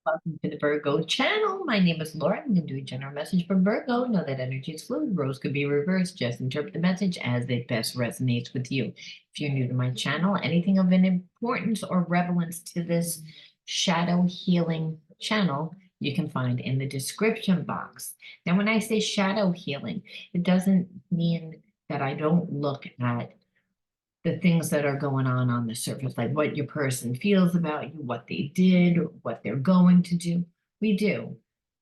Welcome to the Virgo channel. My name is Laura. I'm going to do a general message for Virgo. Know that energy is fluid. Roles could be reversed. Just interpret the message as it best resonates with you. If you're new to my channel, anything of an importance or relevance to this shadow healing channel, you can find in the description box. Now, when I say shadow healing, it doesn't mean that I don't look at the things that are going on the surface, like what your person feels about you, what they did, what they're going to do. We do,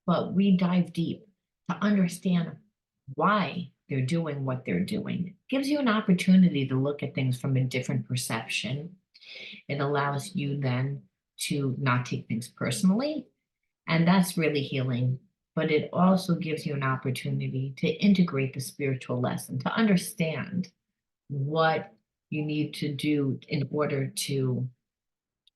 but we dive deep to understand why they're doing what they're doing. It gives you an opportunity to look at things from a different perception. It allows you then to not take things personally, and that's really healing. But it also gives you an opportunity to integrate the spiritual lesson, to understand what you need to do in order to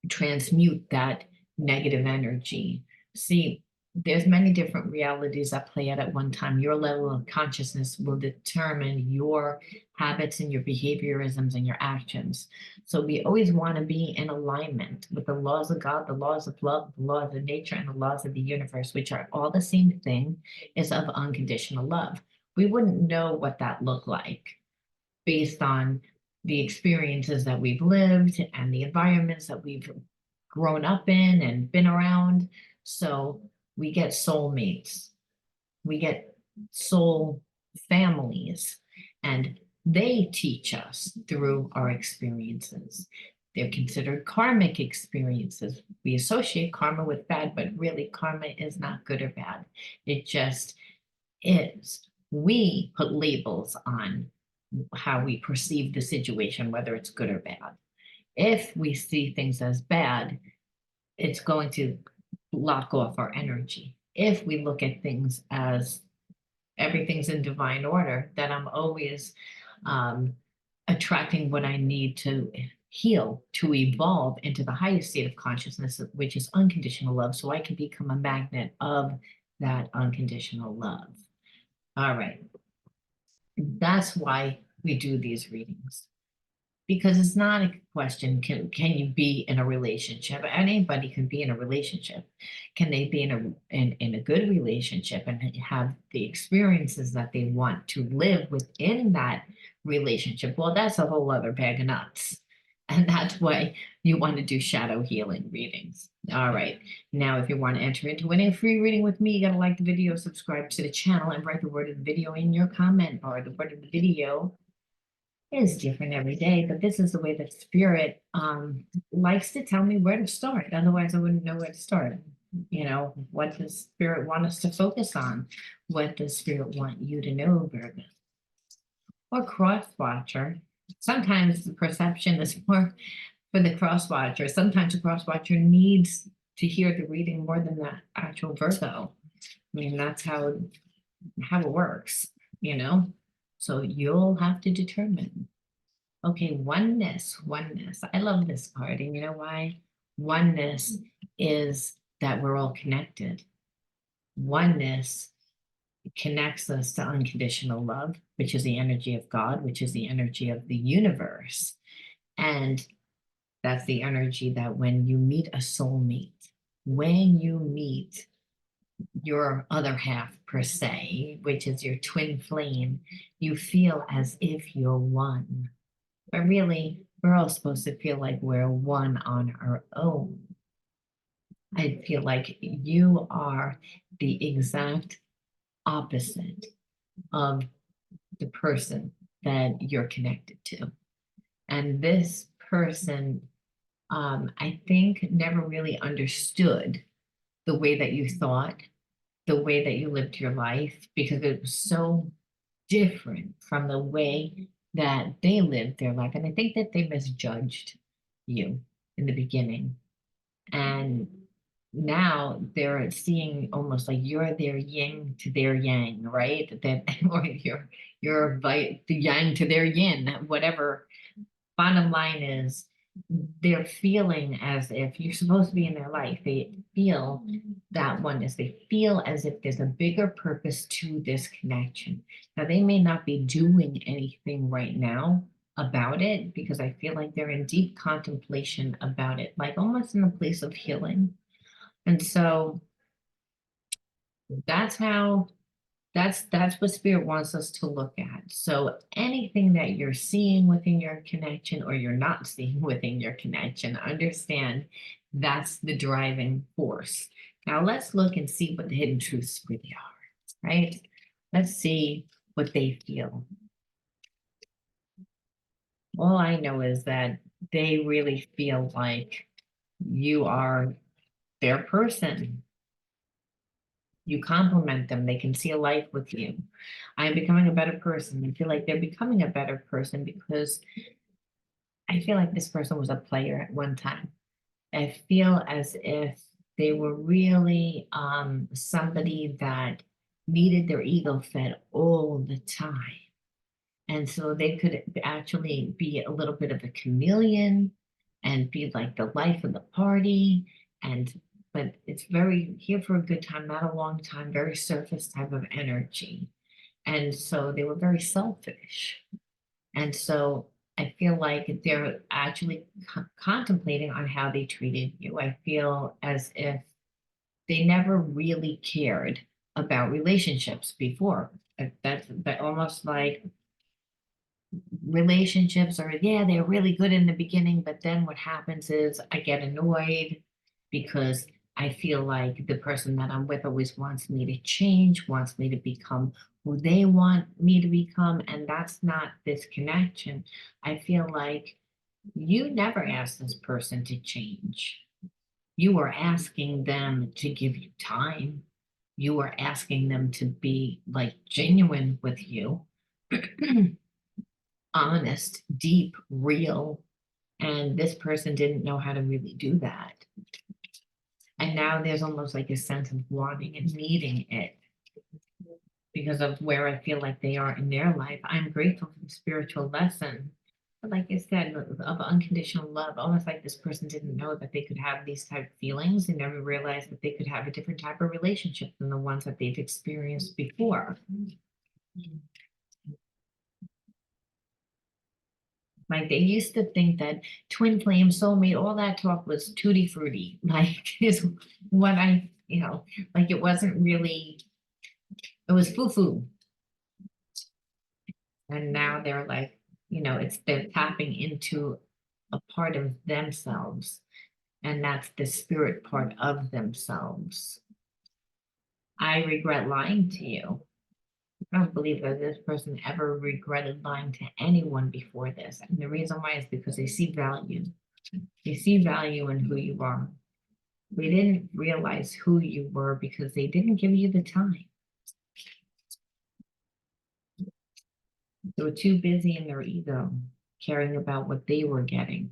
transmute that negative energy. See, there's many different realities that play out at one time. Your level of consciousness will determine your habits and your behaviorisms and your actions. So we always want to be in alignment with the laws of God, the laws of love, the laws of nature, and the laws of the universe, which are all the same thing, is of unconditional love. We wouldn't know what that looked like based on the experiences that we've lived and the environments that we've grown up in and been around. So we get soulmates, we get soul families, and they teach us through our experiences. They're considered karmic experiences. We associate karma with bad, but really karma is not good or bad. It just is. We put labels on how we perceive the situation, whether it's good or bad. If we see things as bad, it's going to block off our energy. If we look at things as everything's in divine order, then I'm always attracting what I need to heal, to evolve into the highest state of consciousness, which is unconditional love, so I can become a magnet of that unconditional love. All right. That's why we do these readings, because it's not a question, can you be in a relationship? Anybody can be in a relationship. Can they be in a good relationship and have the experiences that they want to live within that relationship? Well, that's a whole other bag of nuts. And that's why you want to do shadow healing readings. All right. Now, if you want to enter into winning a free reading with me, you got to like the video, subscribe to the channel, and write the word of the video in your comment bar. The word of the video is different every day, but this is the way that Spirit likes to tell me where to start. Otherwise, I wouldn't know where to start. You know, what does Spirit want us to focus on? What does Spirit want you to know, Virgo? Or cross watcher. Sometimes the perception is more for the cross watcher. Sometimes the cross watcher needs to hear the reading more than the actual Virgo. I mean, that's how it works, you know? So you'll have to determine. Okay, oneness, oneness. I love this part. And you know why? Oneness is that we're all connected. Oneness connects us to unconditional love, which is the energy of God, which is the energy of the universe. And that's the energy that when you meet a soulmate, when you meet your other half per se, which is your twin flame, you feel as if you're one. But really, we're all supposed to feel like we're one on our own. I feel like you are the exact opposite of the person that you're connected to. And this person, I think, never really understood the way that you thought, the way that you lived your life, because it was so different from the way that they lived their life. And I think that they misjudged you in the beginning. And now they're seeing almost like you're their yin to their yang, right? That or you're the yang to their yin, whatever. Bottom line is they're feeling as if you're supposed to be in their life. They feel that oneness. They feel as if there's a bigger purpose to this connection. Now, they may not be doing anything right now about it, because I feel like they're in deep contemplation about it, like almost in a place of healing. And so that's how, that's what spirit wants us to look at. So anything that you're seeing within your connection or you're not seeing within your connection, understand that's the driving force. Now let's look and see what the hidden truths really are, right? Let's see what they feel. All I know is that they really feel like you are their person. You compliment them. They can see a life with you. I'm becoming a better person. I feel like they're becoming a better person because I feel like this person was a player at one time. I feel as if they were really somebody that needed their ego fed all the time. And so they could actually be a little bit of a chameleon and be like the life of the party. And but it's very here for a good time, not a long time, very surface type of energy. And so they were very selfish. And so I feel like they're actually contemplating on how they treated you. I feel as if they never really cared about relationships before. That's almost like relationships are, yeah, they're really good in the beginning, but then what happens is I get annoyed because I feel like the person that I'm with always wants me to change, wants me to become who they want me to become, and that's not this connection. I feel like you never asked this person to change. You were asking them to give you time. You were asking them to be like genuine with you. Honest, deep, real. And this person didn't know how to really do that. And now there's almost like a sense of wanting and needing it because of where I feel like they are in their life. I'm grateful for the spiritual lesson. But like I said, of unconditional love, almost like this person didn't know that they could have these type of feelings. They never realized that they could have a different type of relationship than the ones that they've experienced before. Like they used to think that twin flame, soulmate, all that talk was tutti frutti. Like is what like it wasn't really, it was foo-foo. And now they're like, they're tapping into a part of themselves, and that's the spirit part of themselves. I regret lying to you. I don't believe that this person ever regretted lying to anyone before this. And the reason why is because they see value. They see value in who you are. They didn't realize who you were because they didn't give you the time. They were too busy in their ego, caring about what they were getting,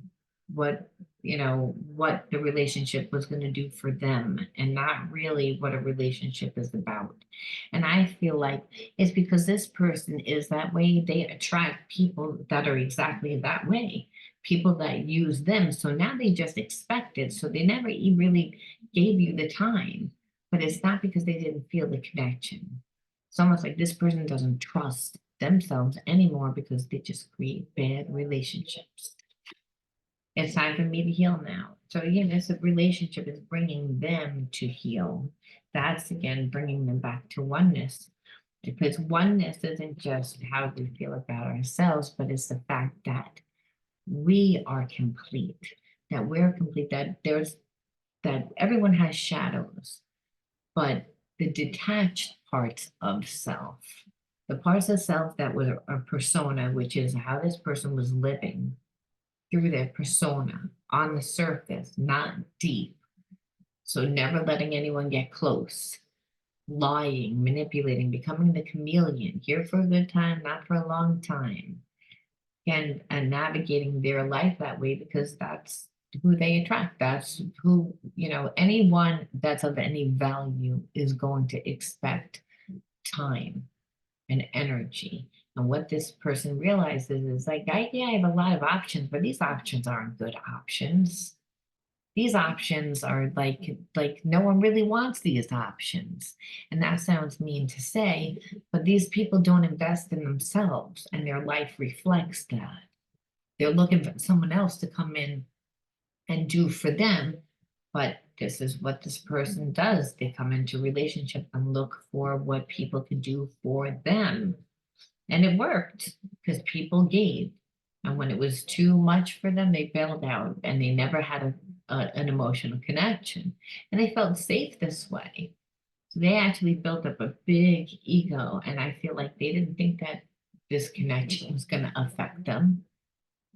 what, what the relationship was going to do for them, and not really what a relationship is about. And I feel like it's because this person is that way, they attract people that are exactly that way, people that use them. So now they just expect it. So they never really gave you the time, but it's not because they didn't feel the connection. It's almost like this person doesn't trust themselves anymore because they just create bad relationships. It's time for me to heal now. So again, this relationship is bringing them to heal. That's again bringing them back to oneness, because oneness isn't just how we feel about ourselves, but it's the fact that we are complete, that we're complete, that everyone has shadows, but the detached parts of self, the parts of self that were a persona, which is how this person was living through their persona on the surface, not deep. So never letting anyone get close, lying, manipulating, becoming the chameleon, here for a good time, not for a long time, and navigating their life that way because that's who they attract. That's who, anyone that's of any value is going to expect time and energy. And what this person realizes is like, yeah, I have a lot of options, but these options aren't good options. These options are like no one really wants these options. And that sounds mean to say, but these people don't invest in themselves and their life reflects that. They're looking for someone else to come in and do for them, but this is what this person does. They come into relationship and look for what people can do for them. And it worked because people gave. And when it was too much for them, they bailed out and they never had an emotional connection. And they felt safe this way. So they actually built up a big ego. And I feel like they didn't think that this connection was going to affect them.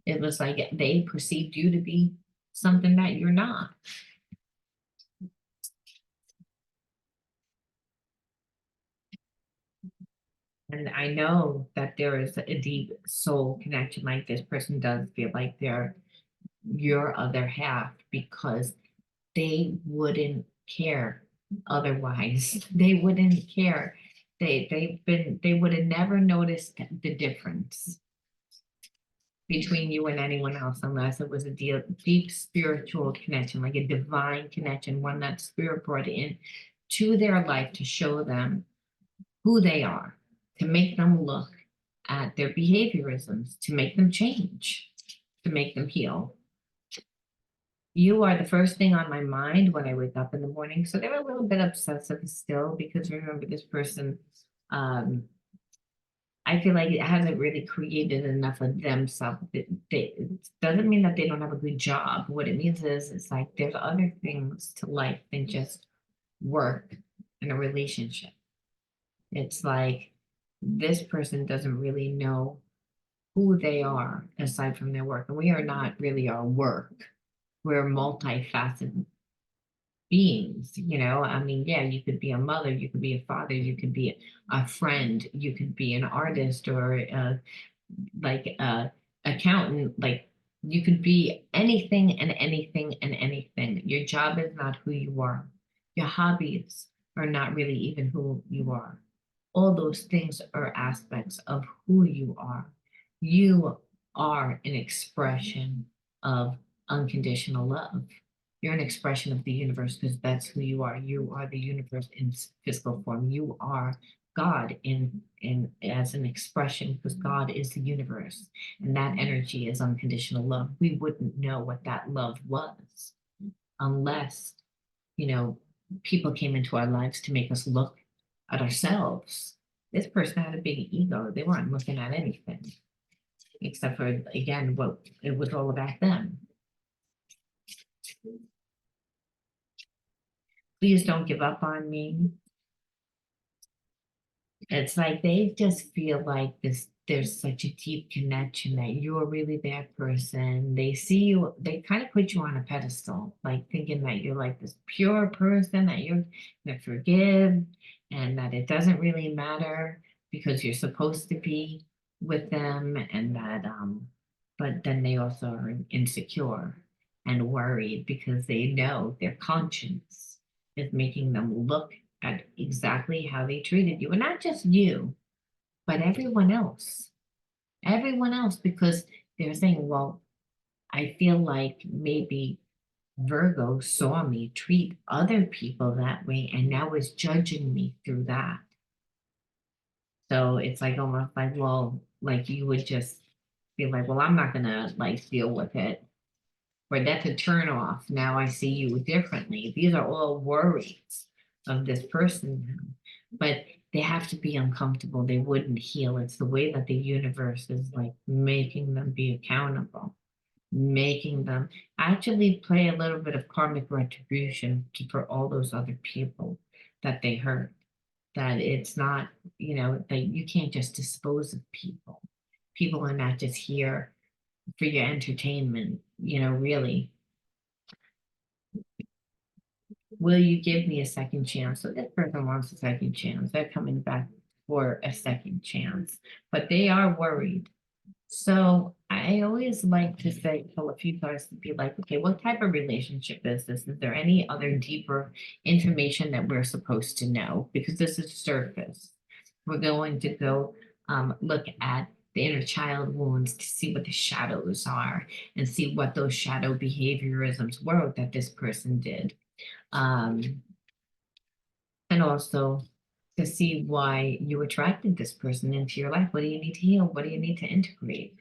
It was like they perceived you to be something that you're not. And I know that there is a deep soul connection, like this person does feel like they're your other half because they wouldn't care otherwise. They wouldn't care. They would have never noticed the difference between you and anyone else unless it was a deep spiritual connection, like a divine connection, one that spirit brought in to their life to show them who they are, to make them look at their behaviorisms, to make them change, to make them heal. You are the first thing on my mind when I wake up in the morning. So they're a little bit obsessive still because remember this person, I feel like it hasn't really created enough of themselves. It doesn't mean that they don't have a good job. What it means is it's like there's other things to life than just work in a relationship. It's like this person doesn't really know who they are aside from their work. And we are not really our work. We're multifaceted beings, you know. I mean, yeah, you could be a mother, you could be a father, you could be a friend, you could be an artist or like a accountant, like you could be anything and anything and anything. Your job is not who you are. Your hobbies are not really even who you are. All those things are aspects of who you are. You are an expression of unconditional love. You're an expression of the universe because that's who you are. You are the universe in physical form. You are God in as an expression because God is the universe and that energy is unconditional love. We wouldn't know what that love was unless, you know, people came into our lives to make us look at ourselves. This person had a big ego. They weren't looking at anything except for, again, what it was all about them. Please don't give up on me. It's like they just feel like this, there's such a deep connection that you're really that person. They see you, they kind of put you on a pedestal, like thinking that you're like this pure person that you're gonna forgive and that it doesn't really matter because you're supposed to be with them and that but then they also are insecure and worried because they know their conscience is making them look at exactly how they treated you. And not just you, but everyone else, because they're saying, well, I feel like maybe Virgo saw me treat other people that way and now is judging me through that. So it's like almost like, well, like you would just feel like, well, I'm not gonna like deal with it. Or that's a turn off. Now I see you differently. These are all worries of this person. But they have to be uncomfortable. They wouldn't heal. It's the way that the universe is like making them be accountable, making them actually play a little bit of karmic retribution for all those other people that they hurt. That it's not, you know, that you can't just dispose of people. People are not just here for your entertainment, you know, really. Will you give me a second chance? So this person wants a second chance. They're coming back for a second chance, but they are worried. So I always like to say, tell a few guys to be like, okay, what type of relationship is this? Is there any other deeper information that we're supposed to know? Because this is surface. We're going to go look at the inner child wounds to see what the shadows are and see what those shadow behaviorisms were that this person did. Um, and also to see why you attracted this person into your life. What do you need to heal? What do you need to integrate?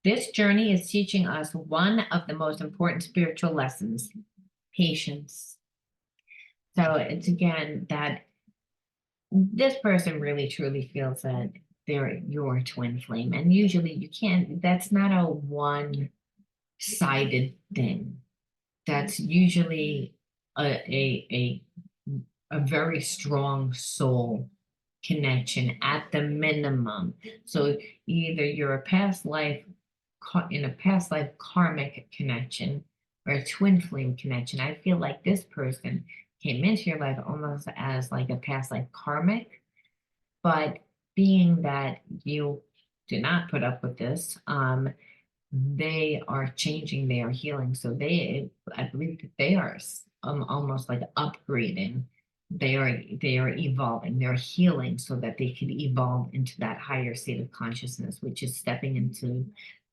This journey is teaching us one of the most important spiritual lessons, patience. So it's again that this person really truly feels that they're your twin flame. And usually you can't, that's not a one-sided thing. That's usually a very strong soul connection at the minimum. So either you're a past life in a past life karmic connection or a twin flame connection. I feel like this person came into your life almost as like a past life karmic, but being that you did not put up with this, they are changing, they are healing. So I believe that they are almost like upgrading. They are evolving, they're healing so that they can evolve into that higher state of consciousness, which is stepping into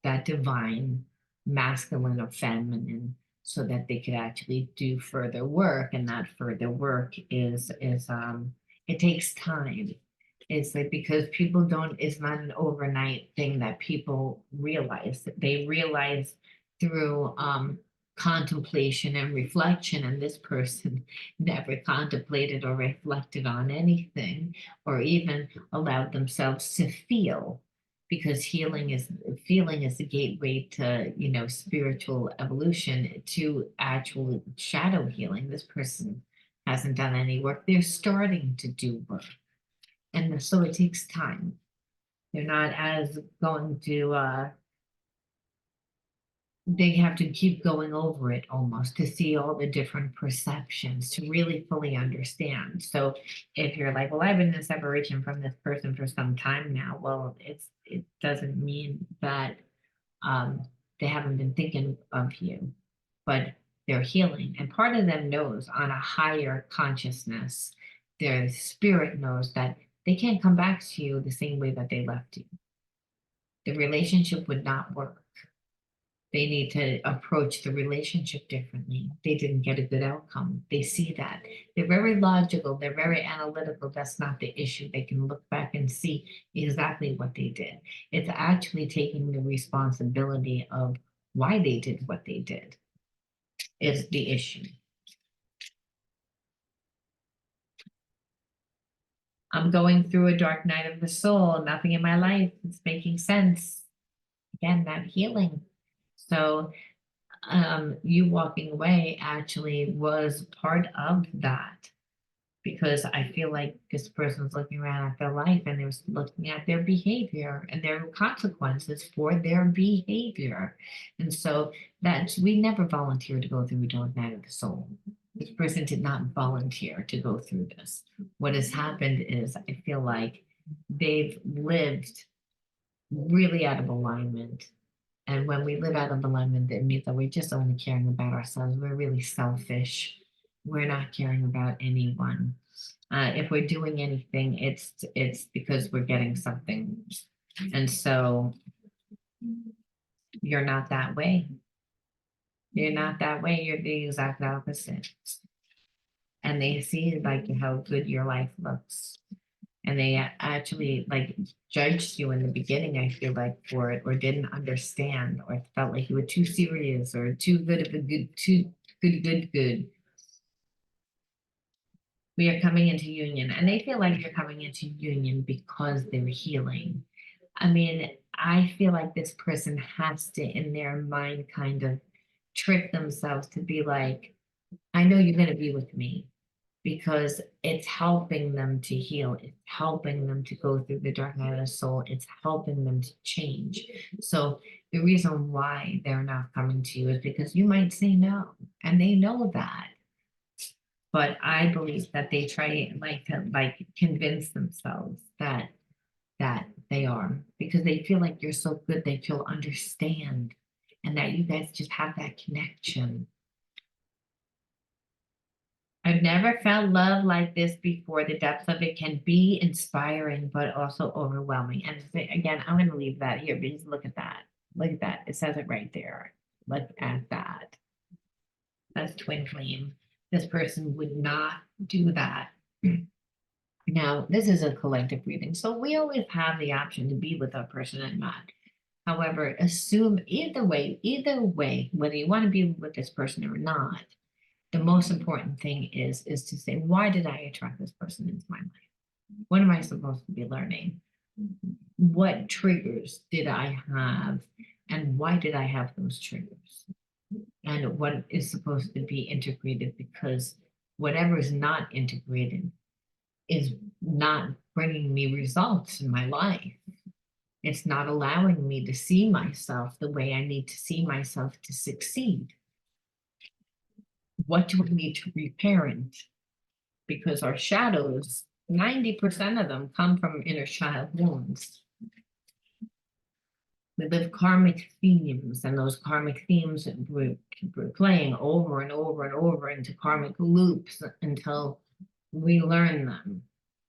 that divine masculine or feminine, so that they could actually do further work. And that further work is it takes time. It's like because people don't, it's not an overnight thing that people realize. They realize through contemplation and reflection, and this person never contemplated or reflected on anything, or even allowed themselves to feel, because feeling is the gateway to, spiritual evolution, to actual shadow healing. This person hasn't done any work. They're starting to do work. And so it takes time. They're not as going to, they have to keep going over it almost to see all the different perceptions, to really fully understand. So if you're like, well, I've been in separation from this person for some time now, well, it doesn't mean that they haven't been thinking of you, but they're healing. And part of them knows on a higher consciousness, their spirit knows that they can't come back to you the same way that they left you. The relationship would not work. They need to approach the relationship differently. They didn't get a good outcome. They see that. They're very logical. They're very analytical. That's not the issue. They can look back and see exactly what they did. It's actually taking the responsibility of why they did what they did is the issue. I'm going through a dark night of the soul. Nothing in my life is making sense. Again, that healing. So you walking away actually was part of that, because I feel like this person's looking around at their life and they're looking at their behavior and their consequences for their behavior. And so we never volunteered to go through a dark night of the soul. This person did not volunteer to go through this. What has happened is I feel like they've lived really out of alignment. And when we live out of alignment, it means that we're just only caring about ourselves. We're really selfish. We're not caring about anyone. If we're doing anything, it's because we're getting something. And so you're not that way. You're not that way. You're the exact opposite. And they see like how good your life looks. And they actually like judged you in the beginning, I feel like, for it, or didn't understand, or felt like you were too serious or too good of a good, too good. We are coming into union, and they feel like you're coming into union because they're healing. I mean, I feel like this person has to, in their mind, kind of trick themselves to be like, I know you're going to be with me, because it's helping them to heal. It's helping them to go through the dark night of the soul. It's helping them to change. So the reason why they're not coming to you is because you might say no, and they know that. But I believe that they try like to like convince themselves that they are, because they feel like you're so good, they feel understand, and that you guys just have that connection. I've never felt love like this before. The depth of it can be inspiring, but also overwhelming. And again, I'm going to leave that here because look at that. Look at that. It says it right there. Look at that. That's twin flame. This person would not do that. Now, this is a collective reading, so we always have the option to be with a person and not. However, assume either way, whether you want to be with this person or not, the most important thing is to say, why did I attract this person into my life? What am I supposed to be learning? What triggers did I have? And why did I have those triggers? And what is supposed to be integrated? Because whatever is not integrated is not bringing me results in my life. It's not allowing me to see myself the way I need to see myself to succeed. What do I need to reparent? Because our shadows, 90% of them come from inner child wounds. We live karmic themes, and those karmic themes we're playing over and over and over into karmic loops until we learn them.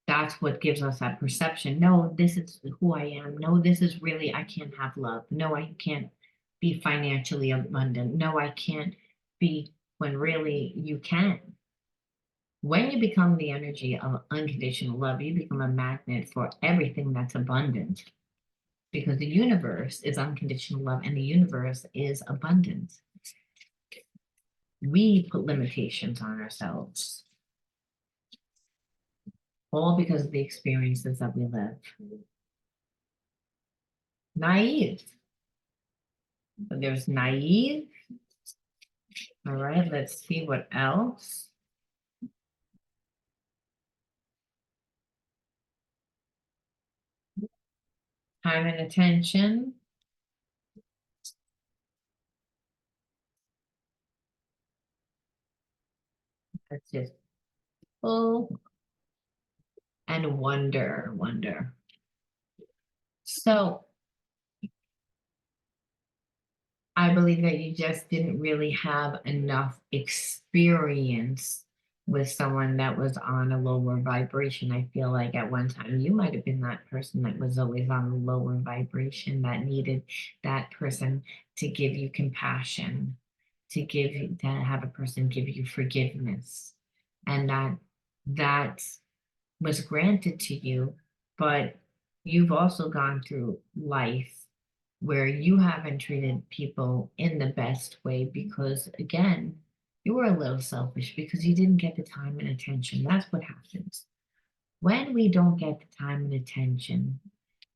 That's what gives us that perception. No, this is who I am. No, this is really, I can't have love. No, I can't be financially abundant. No, I can't be, when really you can. When you become the energy of unconditional love, you become a magnet for everything that's abundant, because the universe is unconditional love and the universe is abundant. We put limitations on ourselves, all because of the experiences that we live. Naive. So there's naive. All right, let's see what else. Time and attention. That's just full. And wonder. So I believe that you just didn't really have enough experience with someone that was on a lower vibration. I feel like at one time you might have been that person that was always on a lower vibration, that needed that person to give you compassion, to have a person give you forgiveness. And that was granted to you, but you've also gone through life where you haven't treated people in the best way because, again, you were a little selfish because you didn't get the time and attention. That's what happens. When we don't get the time and attention,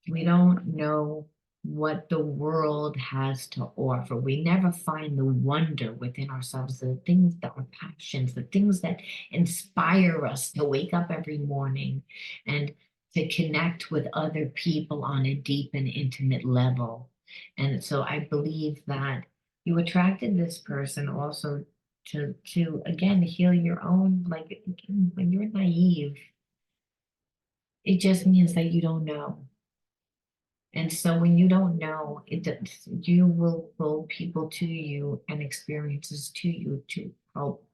we don't know what the world has to offer. We never find the wonder within ourselves, the things that are passions, the things that inspire us to wake up every morning and to connect with other people on a deep and intimate level. And so I believe that you attracted this person also to again heal your own, like again, when you're naive, it just means that you don't know. And so when you don't know, you will pull people to you and experiences to you to help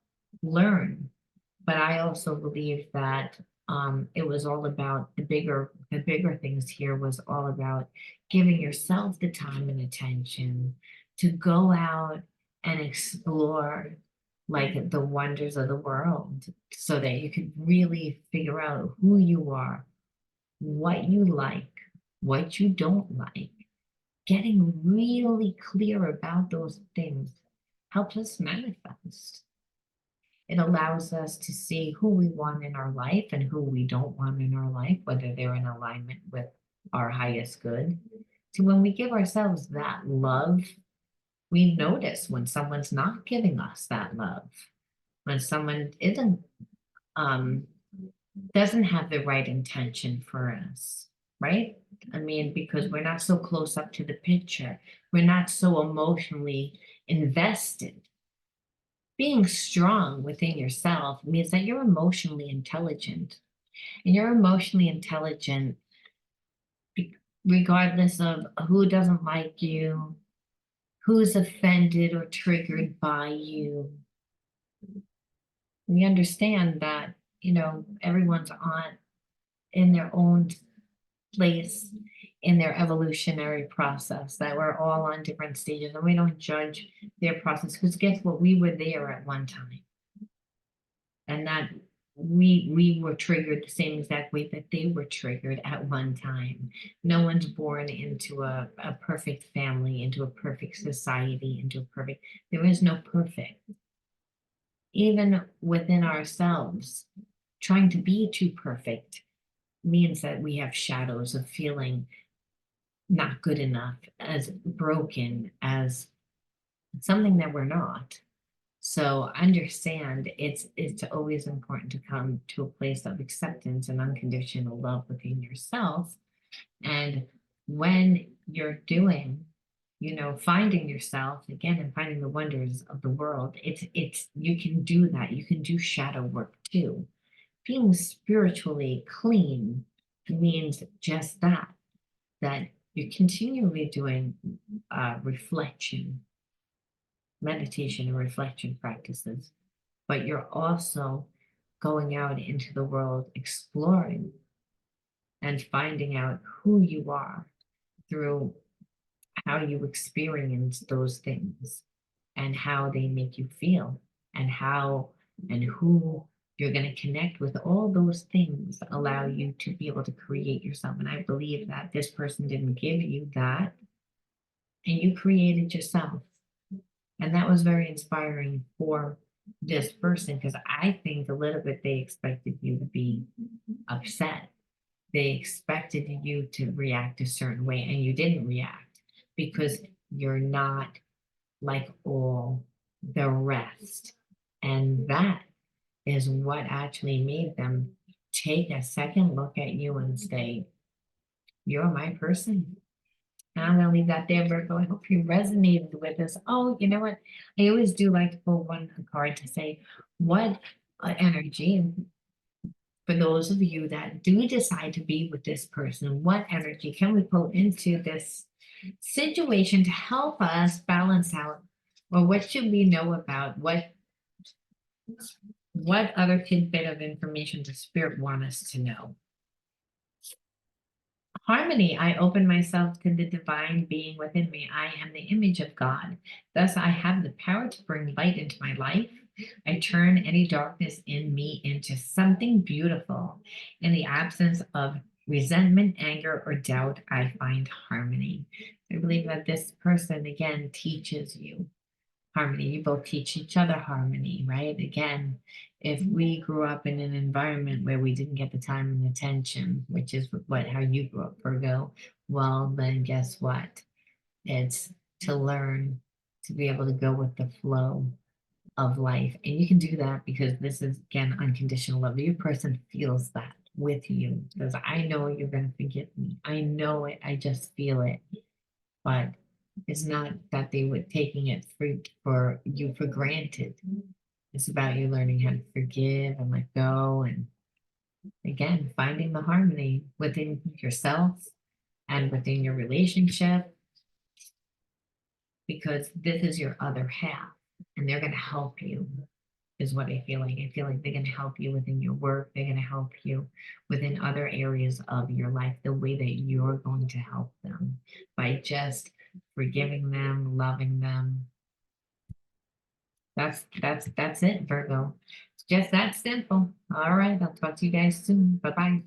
learn. But I also believe that it was all about the bigger things here was all about giving yourself the time and attention to go out and explore like the wonders of the world so that you could really figure out who you are, what you like, what you don't like. Getting really clear about those things helps us manifest. It allows us to see who we want in our life and who we don't want in our life, whether they're in alignment with our highest good. So when we give ourselves that love, we notice when someone's not giving us that love, when someone um, doesn't have the right intention for us, right? I mean, because we're not so close up to the picture, we're not so emotionally invested. Being strong within yourself means that you're emotionally intelligent, and you're emotionally intelligent regardless of who doesn't like you, who's offended or triggered by you. We understand that, everyone's on in their own place in their evolutionary process, that we're all on different stages and we don't judge their process because guess what? We were there at one time. And that we were triggered the same exact way that they were triggered at one time. No one's born into a perfect family, into a perfect society, into a perfect, there is no perfect. Even within ourselves, trying to be too perfect means that we have shadows of feeling not good enough, as broken, as something that we're not. So understand it's always important to come to a place of acceptance and unconditional love within yourself. And when you're doing, finding yourself again and finding the wonders of the world, it's you can do that. You can do shadow work too. Being spiritually clean means just that you're continually doing reflection, meditation and reflection practices, but you're also going out into the world exploring and finding out who you are through how you experience those things and how they make you feel and how and who you're going to connect with. All those things allow you to be able to create yourself. And I believe that this person didn't give you that, and you created yourself. And that was very inspiring for this person, because I think a little bit they expected you to be upset. They expected you to react a certain way, and you didn't react because you're not like all the rest. And that is what actually made them take a second look at you and say, you're my person. And I'm going to leave that there, Virgo. I hope you resonated with this. Oh, you know what? I always do like to pull one card to say what energy, for those of you that do decide to be with this person, what energy can we pull into this situation to help us balance out, or what should we know about what other tidbit of information does spirit want us to know? Harmony, I open myself to the divine being within me. I am the image of God. Thus, I have the power to bring light into my life. I turn any darkness in me into something beautiful. In the absence of resentment, anger, or doubt, I find harmony. I believe that this person, again, teaches you harmony. You both teach each other harmony, right? Again, if we grew up in an environment where we didn't get the time and attention, which is how you grew up, Virgo, well, then guess what? It's to learn to be able to go with the flow of life. And you can do that because this is, again, unconditional love. Your person feels that with you, because I know you're going to forgive me. I know it. I just feel it. But it's not that they were taking it for you for granted. It's about you learning how to forgive and let go, and again, finding the harmony within yourself and within your relationship, because this is your other half and they're going to help you, is what I feel like. I feel like they're going to help you within your work. They're going to help you within other areas of your life, the way that you're going to help them by just forgiving them, loving them. That's it, Virgo. It's just that simple. All right, I'll talk to you guys soon. Bye-bye.